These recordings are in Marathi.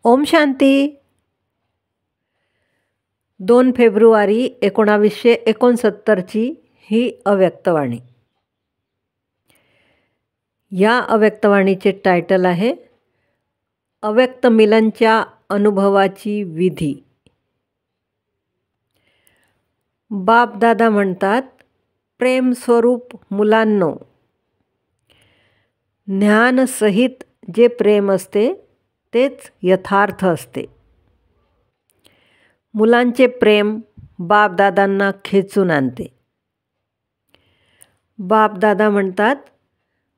ओम शांती. 2 फेब्रुवारी 1969ची ही अव्यक्तवाणी. या अव्यक्तवाणीचे टायटल आहे अव्यक्त मिलनच्या अनुभवाची विधी. बापदादा म्हणतात, प्रेम स्वरूप मुलांनो, ज्ञानसहित जे प्रेम असते तेच यथार्थ असते. मुलांचे प्रेम बापदादांना खेचून आणते. बापदादा म्हणतात,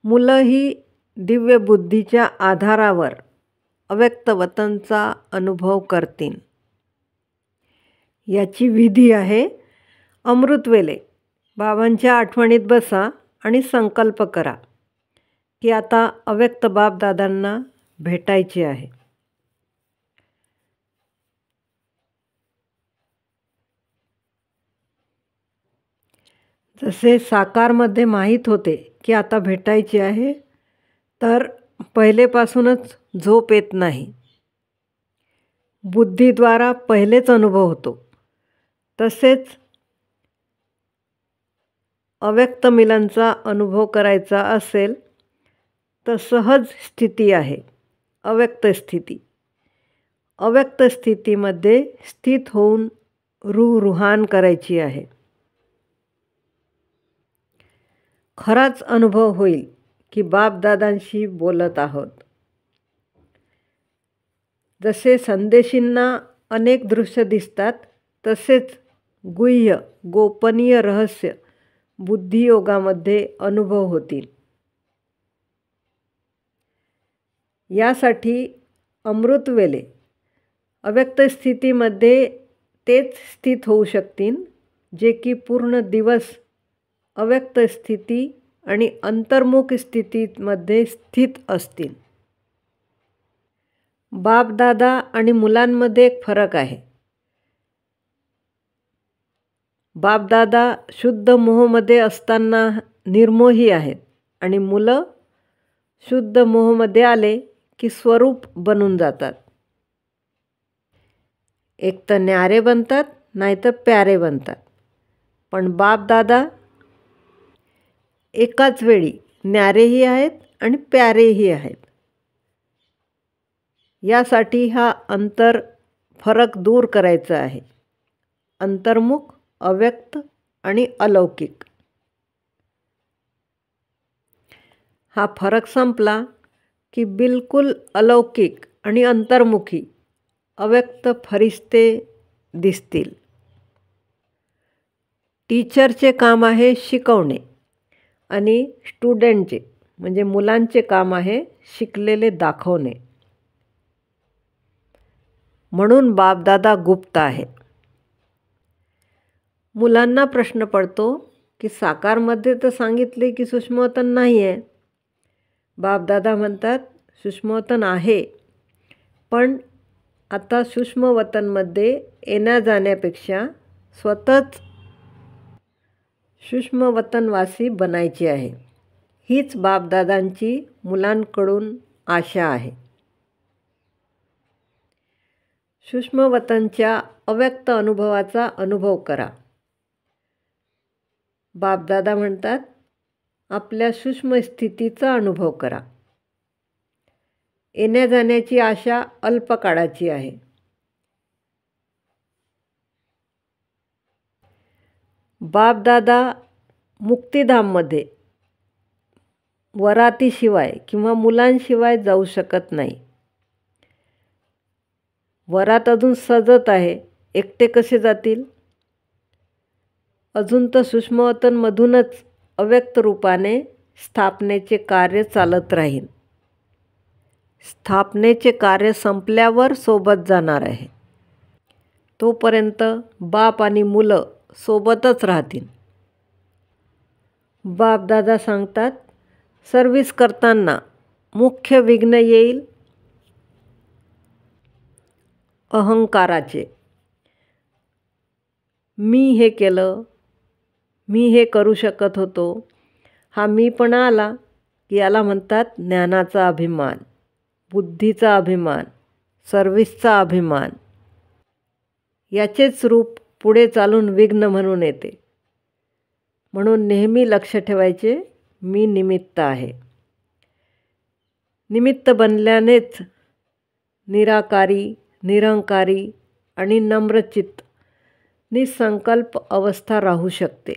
मुलं ही दिव्य बुद्धीच्या आधारावर अव्यक्त वतनचा अनुभव करतील. याची विधी आहे, अमृतवेले बाबांच्या आठवणीत बसा आणि संकल्प करा की आता अव्यक्त बापदादांना भेटायचे आहे. जसे साकारमध्ये माहीत होते की आता भेटायचे आहे, तर पहिलेपासूनच झोप येत नाही. बुद्धीद्वारा पहिलेच अनुभव होतो. तसेच अव्यक्त मिलनचा अनुभव करायचा असेल तर सहज स्थिती आहे, अव्यक्त स्थिती. अव्यक्त स्थितीमध्ये स्थित होऊन रूहान करायची आहे. खराच अनुभव होईल की बापदादांशी बोलत आहोत. जसे संदेशींना अनेक दृश्य दिसतात, तसेच गुह्य गोपनीय रहस्य बुद्धियोगामध्ये अनुभव होतील. यासाठी अमृतवेले अव्यक्त स्थितीमध्ये तेच स्थित होऊ शकतील जे की पूर्ण दिवस अव्यक्त स्थिती आणि अंतर्मुख स्थितीमध्ये स्थित असतील. बापदादा आणि मुलांमध्ये एक फरक आहे. बापदादा शुद्ध मोहमध्ये असताना निर्मोही आहेत आणि मुलं शुद्ध मोहमध्ये आले की स्वरूप बनून जातात. एक तर न्यारे बनतात, नाहीतर प्यारे बनतात. पण बापदादा एकाच वेळी न्यारेही आहेत आणि प्यारेही आहेत. यासाठी हा फरक दूर करायचा आहे. अंतर्मुख, अव्यक्त आणि अलौकिक. हा फरक संपला की बिलकुल अलौकिक आणि अंतर्मुखी अव्यक्त फरिश्ते दिसतील. टीचरचे काम आहे शिकवणे आणि स्टुडंटचे म्हणजे मुलांचे काम आहे शिकलेले दाखवणे. म्हणून बापदादा गुप्त आहे. मुलांना प्रश्न पडतो की साकारमध्ये तर सांगितले की सूक्ष्मवतन नाही आहे. बापदादा म्हणतात, सूक्ष्मवतन आहे, पण आता सूक्ष्मवतनमध्ये येण्या जाण्यापेक्षा स्वतःच सूक्ष्मवतनवासी बनायचे आहे. हीच बापदादांची मुलांकडून आशा आहे. सूक्ष्मवतनच्या अव्यक्त अनुभवाचा अनुभव करा. बापदादा म्हणतात, आपल्या सूक्ष्म स्थितीचा अनुभव करा. येण्या जाण्याची आशा अल्पकाळाची आहे. बापदादा मुक्तिधाममध्ये वरातीशिवाय किंवा मुलांशिवाय जाऊ शकत नाही. वरात अजून सजत आहे, एकटे कसे जातील? अजून तर सूक्ष्मवतनमधूनच अव्यक्त रूपाने स्थापनेचे कार्य चालत राहील. स्थापनेचे कार्य संपल्यावर सोबत जाणार आहे. तोपर्यंत बाप आणि मुलं सोबतच राहतील. बापदादा सांगतात, सर्व्हिस करताना मुख्य विघ्न येईल अहंकाराचे. मी हे केलं, मी हे करू शकत होतो, हा मीपणा आला की याला म्हणतात ज्ञानाचा अभिमान, बुद्धीचा अभिमान, सर्व्हिसचा अभिमान याचेच रूप पुढे चालून विघ्न म्हणून येते. म्हणून नेहमी लक्ष ठेवायचे, मी निमित्त आहे. निमित्त बनल्यानेच निराकारी, निरंकारी आणि नम्रचित्त निसंकल्प अवस्था राहू शकते.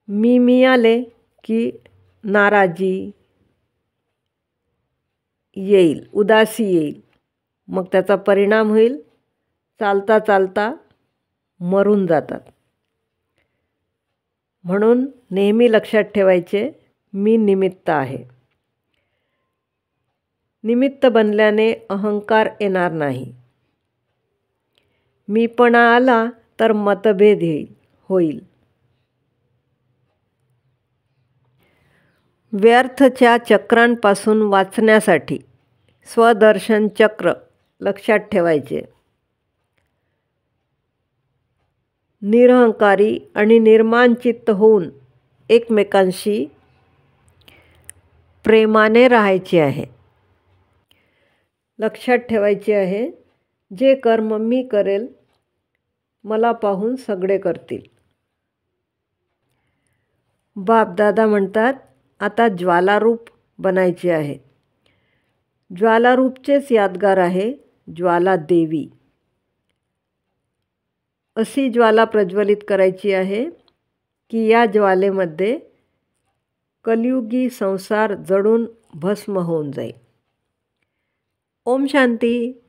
मी आले की नाराजी येईल, उदासी येईल. मग त्याचा परिणाम होईल, चालता चालता मरून जातात. म्हणून नेहमी लक्षात ठेवायचे, मी निमित्त आहे. निमित्त बनल्याने अहंकार येणार नाही. मीपणा आला तर मतभेद होईल. व्यर्थच्या चक्रांपासून वाचण्यासाठी स्वदर्शन चक्र लक्षात ठेवायचे. निरहंकारी आणि निर्माणचित्त होऊन एकमेकांशी प्रेमाने राहायचे आहे. लक्षात ठेवायचे आहे, जे कर्म मी करेल मला पाहून सगळे करतील. बापदादा म्हणतात, आता ज्वालारूप बनायचे आहे. ज्वालारूपचेच यादगार आहे ज्वाला देवी. अशी ज्वाला प्रज्वलित करायची आहे की या ज्वालेमध्ये कलियुगी संसार जळून भस्म होऊन जाईल. ओम शांती.